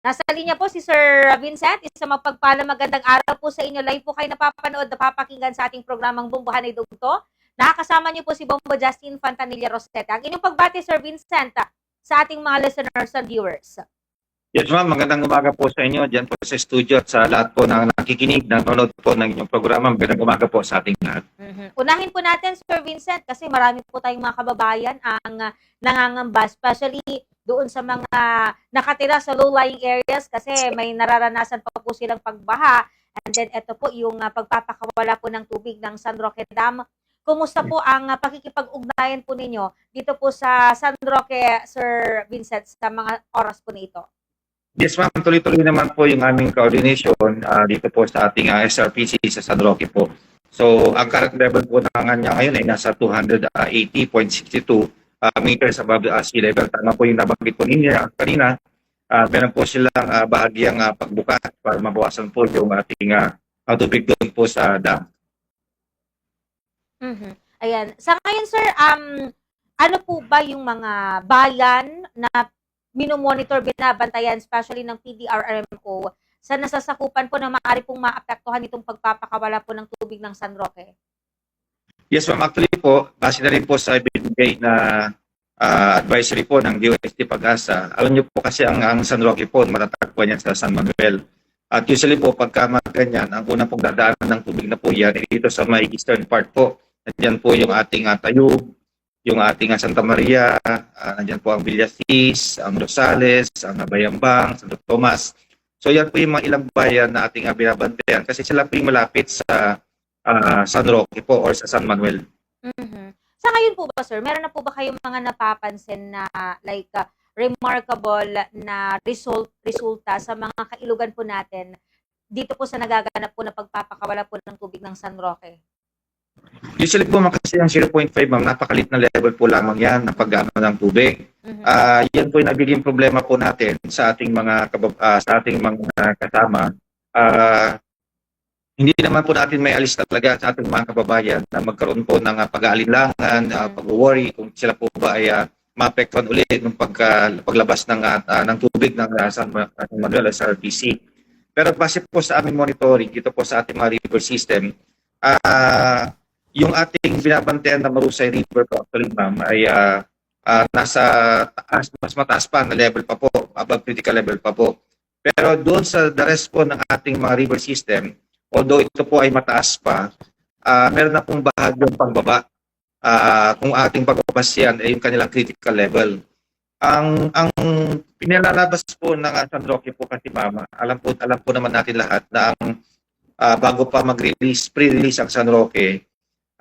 Nasa linya po si Sir Vincent. Isa mapagpalang magandang araw po sa inyo. Live po kayo napapanood, napapakinggan sa ating programang Bumbuhan ay Dugto. Nakakasama niyo po si Bombo Justin Fantanilla Rosetta. Ang inyong pagbati, Sir Vincent, sa ating mga listeners and viewers. Yes ma'am, magandang umaga po sa inyo dyan po sa studio at sa lahat po ng nakikinig, nanonood po ng inyong programa. Magandang umaga po sa ating lahat. Unahin po natin, Sir Vincent, kasi marami po tayong mga kababayan ang nangangamba, especially doon sa mga nakatira sa low-lying areas kasi may nararanasan pa po silang pagbaha. And then ito po yung pagpapakawala po ng tubig ng San Roque Dam. Kumusta po ang pakikipag-ugnayan po ninyo dito po sa San Roque, Sir Vincent, sa mga oras po nito? Yes ma'am, tuloy-tuloy naman po yung aming coordination dito po sa ating SRPC sa San Roque po. So ang current level po ng kanya ngayon ay nasa 280.62 meters above sea level. Tama po yung nabanggit po ninyo kanina. Meron po silang bahagyang pagbuka para mabawasan po yung ating tubig doon po sa dam. Ayan. Sa ngayon, sir, ano po ba yung mga bayan na minomonitor, binabantayan, especially ng PDRMO, sa nasasakupan po na maaari pong maapektuhan itong pagpapakawala po ng tubig ng San Roque? Yes ma'am, actually po, base na rin po sa ibinigay na advisory po ng DOST Pag-asa. Alam niyo po kasi ang San Roque po, matatagpuan yan sa San Manuel. At usually po, pagka ganyan, ang unang pong dadaanan ng tubig na po yan, dito sa may eastern part po. Nandiyan po yung ating Tayug, yung ating Santa Maria, nandiyan po ang Villasis, ang Rosales, ang Bayambang, Santo Tomas. So yan po yung mga ilang bayan na ating binabantayan kasi sila po yung malapit sa San Roque po or sa San Manuel. Sa ngayon po ba, sir, meron na po ba kayong mga napapansin na like remarkable na resulta sa mga kailugan po natin dito po sa nagaganap po na pagpapakawala po ng tubig ng San Roque? Usually po kasi ang 0.5 ma'am, napakalit na level po lamang yan ng pag-ano ng tubig. Yan po yung nagiging problema po natin sa ating mga kasama. Hindi naman po natin may alis talaga sa ating mga kababayan na magkaroon po ng pag-aalinlangan, pag-worry kung sila po ba ay maapektuhan ulit ng paglabas ng tubig ng San Manuel SRPC. Pero base po sa aming monitoring dito po sa ating mga river system, yung ating binabantayan na Marusay River po, actually ma'am, ay nasa taas, mas mataas pa na level pa po, above critical level pa po. Pero doon sa the rest po ng ating mga river system, although ito po ay mataas pa, meron na pong bahagyang pangbaba. Kung ating pagbabas yan ay yung kanilang critical level. Ang pinalalabas po ng San Roque po kasi ma'am, alam po naman natin lahat na ang bago pa mag-release, pre-release ang San Roque,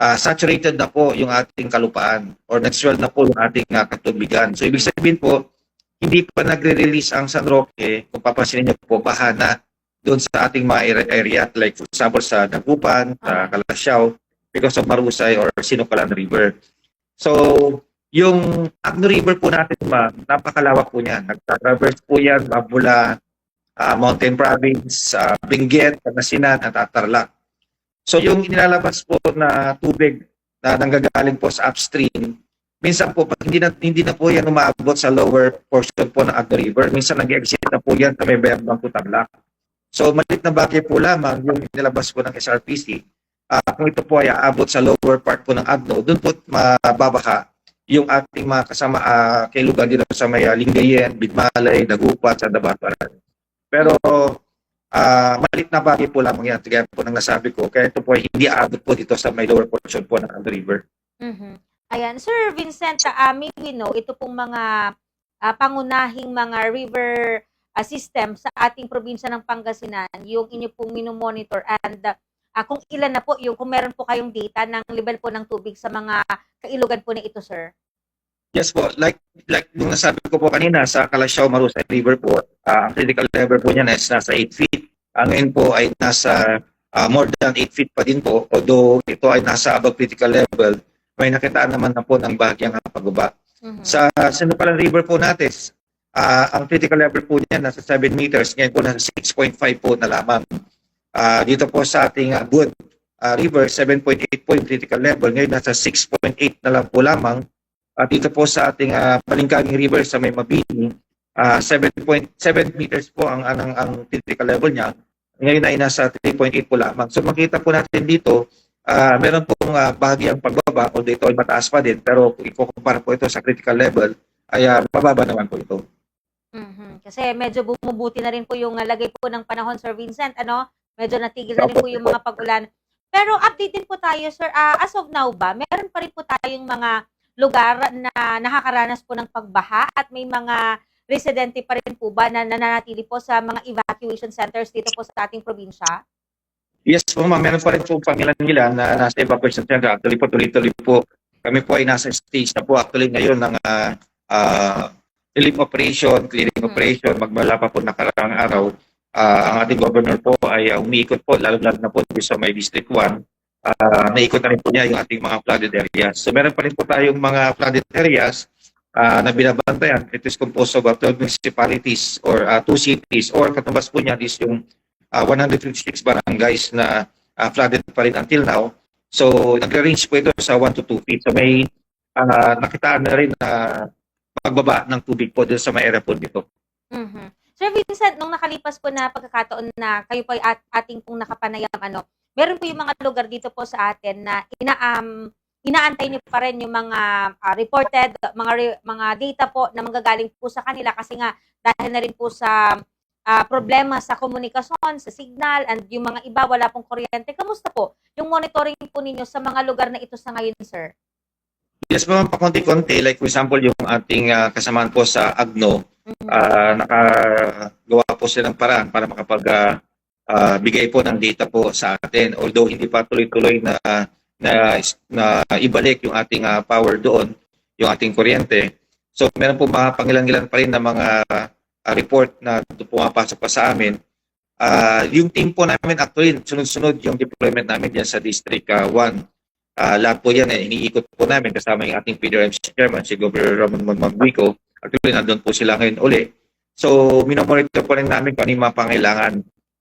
saturated na po yung ating kalupaan or nag-swell na po yung ating katubigan. So ibig sabihin po, hindi pa nagre-release ang San Roque, kung papansinin niyo po, baha na doon sa ating mga area, like for example sa Dagupan, sa Calasiao, because of Marusay or Sinucalan River. So yung Agno River po natin, napakalawak po niyan. Nagtatraverse po yan mula Mountain Province, Benguet, Pangasinan, at Tarlac. So yung inilalabas po na tubig na nanggagaling po sa upstream, minsan po pag hindi na po yan umaabot sa lower portion po ng Agno River, minsan nag-exit na po yan sa may Bayambang po Tarlac. So maliit na bagay po lamang yung inilabas po ng SRPC. Kung ito po ay aabot sa lower part po ng Agno, doon po mababaha yung ating mga kasama kailugan dito sa may Lingayen, Bitmalay, Dagupan, sa Dabatuan. Pero malit na bagay po lamang yan. Kaya po nang nasabi ko, kaya ito po ay hindi aabot po dito sa may lower portion po ng Agno River. Ayan, Sir Vincent, may we know, ito pong mga pangunahing mga river system sa ating probinsya ng Pangasinan, yung inyo pong minomonitor and kung ilan na po yung, kung meron po kayong data ng level po ng tubig sa mga kailugan po na ito, sir? Yes po, like yung nasabi ko po kanina sa Calasiao Marusay River po, ang critical level po niya is nasa 8 feet. Ngayon po ay nasa more than 8 feet pa din po, although ito ay nasa above critical level, may nakitaan naman na po ng bahagyang pagbaba. Sa Sinucalan River po natin, ang critical level po niya nasa 7 meters, ngayon po nasa 6.5 po na lamang. Dito po sa ating Bud River, 7.8 po yung critical level, ngayon nasa 6.8 na lang po lamang. Dito po sa ating Balingkanging River sa may Mabini, 7.7 meters po ang critical level niya. Ngayon ay nasa 3.8 po lamang. So makita po natin dito, meron pong bahagyang pagbaba, although ito ay mataas pa din, pero kung ikukumpara po ito sa critical level, ay mababa naman po ito. Kasi medyo bumubuti na rin po yung lagay po ng panahon, Sir Vincent, ano? Medyo natigil na rin po yung mga pag-ulan. Pero update din po tayo, sir. As of now ba, meron pa rin po tayong mga lugar na nakakaranas po ng pagbaha at may mga residente pa rin po ba na nananatili po sa mga evacuation centers dito po sa ating probinsya? Yes po ma'am, meron pa rin po pangilan-ngilan na nasa evacuation center. Actually po, tuloy-tuloy po. Kami po ay nasa stage na po actually ngayon ng relief operation, clearing operation, magmula pa po nakaraang araw. Ang ating governor po ay umiikot po, lalo-lalo na po sa may District 1. Naikot na rin po niya yung ating mga flooded areas. So meron pa rin po tayong mga flooded areas na binabantayan. It is composed of 12 municipalities or 2 cities or katumbas po niya is yung 156 barangays na flooded pa rin until now. So nag-range po ito sa 1 to 2 feet. So may nakitaan na rin na pagbaba ng tubig po dito sa may area po dito. Sir Vincent, nung nakalipas po na pagkakataon na kayo po ay ating pong nakapanayam, meron po yung mga lugar dito po sa atin na inaantay niyo pa rin yung mga reported, mga data po na manggagaling po sa kanila kasi nga dahil na rin po sa problema sa komunikasyon, sa signal, and yung mga iba wala pong kuryente. Kamusta po yung monitoring po ninyo sa mga lugar na ito sa ngayon, sir? Yes, ma'am, pakonti-konti. Like for example, yung ating kasamaan po sa AGNO, nakagawa po silang paraan para bigay po ng data po sa atin. Although hindi pa tuloy-tuloy na ibalik yung ating power doon, yung ating kuryente. So meron po mga pangilan-ilan pa rin na mga report na pumapasok pa sa amin. Yung team po namin actually, sunod-sunod yung deployment namin dyan sa District 1. Lahat po yan, iniikot po namin kasama yung ating PDRM chairman, si Governor Ramon Magbuico. Actually, nandun po sila ngayon uli. So, minomonitor po rin namin kung ano yung mga pangailangan.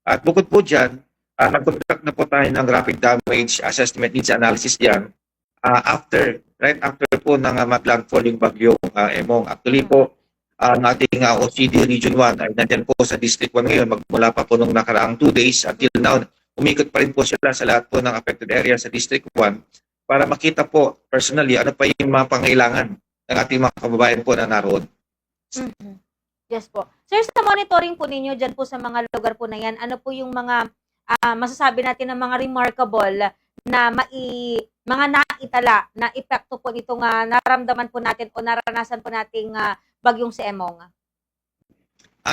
At bukod po dyan, nag-conduct na po tayo ng rapid damage assessment needs analysis dyan. Right after po ng mag-landfall yung bagyong Emong. Actually po, ang ating OCD Region 1 ay nandyan po sa District 1 ngayon. Magmula pa po nung nakaraang 2 days until now, umikot pa rin po sila sa lahat po ng affected area sa District 1 para makita po personally ano pa yung mga pangailangan ng ating mga kababayan po na naroon. Yes po. Sir, sa monitoring po ninyo dyan po sa mga lugar po na yan, ano po yung mga masasabi natin ng mga remarkable na mga naitala na epekto po nitong naramdaman po natin o naranasan po nating bagyong si Emong?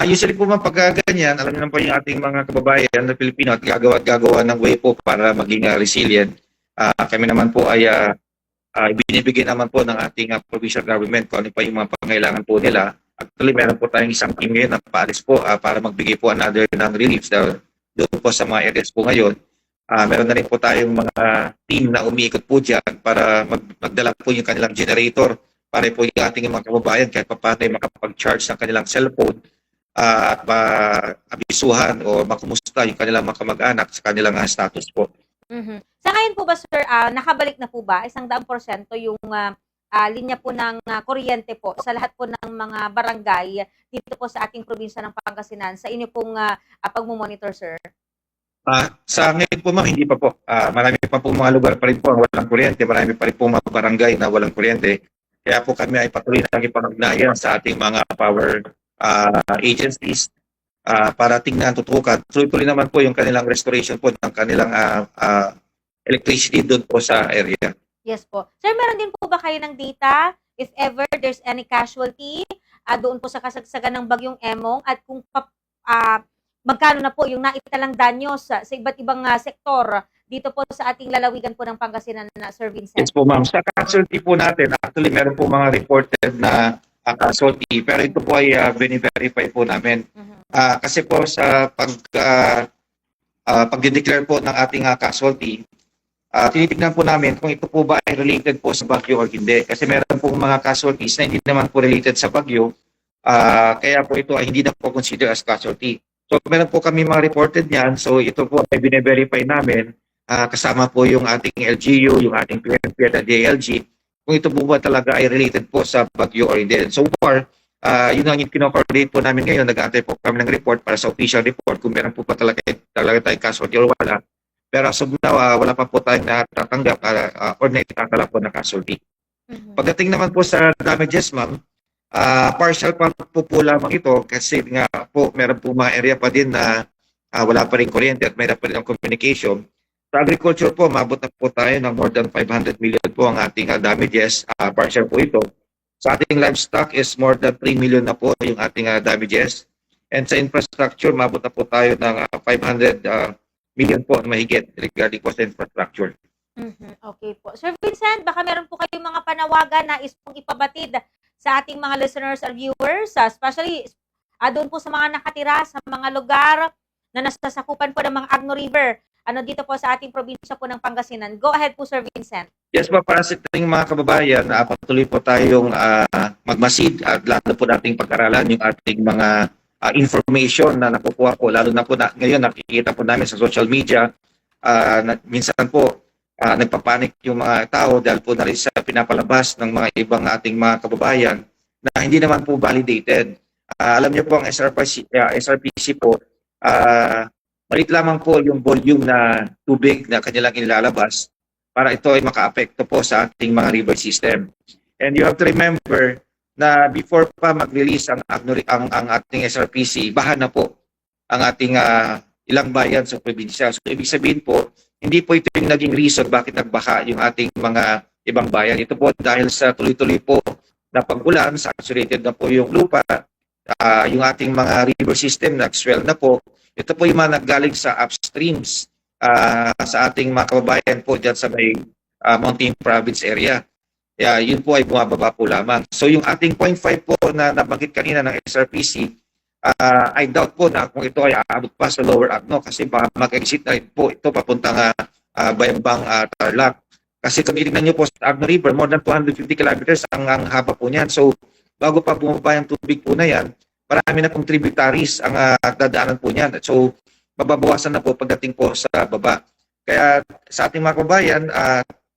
Usually po man pagka ganyan, alam naman po yung ating mga kababayan na Pilipino at gagawa ng way po para maging resilient. Kami naman po ay binibigyan naman po ng ating provincial government kung ano pa yung mga pangailangan po nila. Actually, meron po tayong isang team ngayon na paalis po para magbigay po another ng reliefs doon po sa mga areas po ngayon. Meron na rin po tayong mga team na umiikot po dyan para magdala po yung kanilang generator para po yung ating mga kababayan kahit pa paano ay makapag-charge ng kanilang cellphone at maabisuhan o makumusta yung kanilang mga kamag-anak sa kanilang status po. Sa ngayon po ba, sir, nakabalik na po ba 100% yung linya po ng kuryente po sa lahat po ng mga barangay dito po sa ating probinsya ng Pangasinan sa inyo pong pagmumonitor, sir? Sa ngayon po ma'am, hindi pa po. Marami pa po mga lugar pa rin po ang walang kuryente. Marami pa rin po mga barangay na walang kuryente. Kaya po kami ay patuloy na ipag-ugnayan sa ating mga power agencies para tingnan, tutukan. Tuloy-tuloy naman po yung kanilang restoration po ng kanilang electricity doon po sa area. Yes po. Sir, meron din po ba kayo ng data if ever there's any casualty doon po sa kasagsagan ng bagyong Emong at kung magkano na po yung naitalang danyo sa iba't ibang sektor dito po sa ating lalawigan po ng Pangasinan na Sir Vincent? Yes po ma'am. Sa casualty po natin, actually meron po mga reported na casualty pero ito po ay verify po namin. Kasi po sa pag-declare po ng ating casualty, tinitignan po namin kung ito po ba ay related po sa bagyo o hindi. Kasi meron po mga casualties na hindi naman po related sa bagyo, kaya po ito ay hindi na po consider as casualty. So meron po kami mga reported niyan, so ito po ay bine-verify namin, kasama po yung ating LGU, yung ating PNP at DILG, kung ito po ba talaga ay related po sa bagyo or hindi. So far, Yun ang kino-coordinate po namin ngayon. Nag-aantay po kami ng report para sa official report kung meron po pa talaga tayong casualty or wala. Pero as of now, wala pa po tayong natatanggap or naitatala po na casualty. Pagdating naman po sa damages, ma'am, partial pa po lamang ito kasi nga po meron po mga area pa din na wala pa rin kuryente at mayroon pa rin ang communication. Sa agriculture po, mabot na po tayo ng more than 500 million po ang ating damages, partial po ito. Sa ating livestock is more than 3 million na po yung ating damages. And sa infrastructure, mabot na po tayo ng 500 million po na mahigit regarding po sa infrastructure. Okay po. Sir Vincent, baka meron po kayong mga panawagan na pong ipabatid sa ating mga listeners and viewers, especially doon po sa mga nakatira sa mga lugar na nasasakupan po ng mga Agno River. Dito po sa ating probinsya po ng Pangasinan. Go ahead po, Sir Vincent. Yes po, para sa ating mga kababayan, patuloy po tayong magmasid at lalo po nating pag-aralan yung ating mga information na nakukuha po. Lalo na po ngayon nakikita po namin sa social media, minsan po nagpapanik yung mga tao dahil po na rin sa pinapalabas ng mga ibang ating mga kababayan na hindi naman po validated. Alam niyo po ang SRPC po, maliit lamang po yung volume na tubig na kanilang ilalabas para ito ay maka-apekto po sa ating mga river system. And you have to remember na before pa mag-release ang ating SRPC, baha na po ang ating ilang bayan sa probinsya. So ibig sabihin po, hindi po ito yung naging reason bakit nagbaha yung ating mga ibang bayan. Ito po dahil sa tuloy-tuloy po na pag-ulan, saturated na po yung lupa, yung ating mga river system nag-swell na po. Ito po yung mga naggaling sa upstreams sa ating mga kababayan po dyan sa may Mountain Province area. Yun po ay bumababa po lamang. So yung ating 0.5 po na nabanggit kanina ng SRPC, I doubt po na kung ito ay aabot pa sa Lower Agno kasi baka mag-exit na po ito papuntang Bayambang Tarlac. Kasi kung itignan nyo po sa Agno River, more than 250 kilometers ang haba po niyan. So bago pa bumaba yung tubig po na yan, marami na pong tributaries ang dadaanan po niyan. So, mababawasan na po pagdating po sa baba. Kaya sa ating mga kababayan,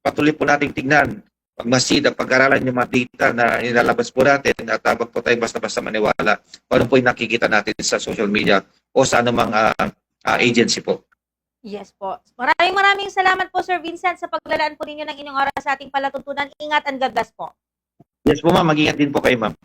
patuloy po nating tignan, pagmasid at pag-aralan yung mga data na nilalabas po natin at wag po tayong basta-basta maniwala kung ano po yung nakikita natin sa social media o sa anumang agency po. Yes po. Maraming salamat po, Sir Vincent, sa paglalaan po ninyo ng inyong oras sa ating palatuntunan. Ingat and God bless po. Yes po, ma'am. Mag-ingat din po kayo, ma'am.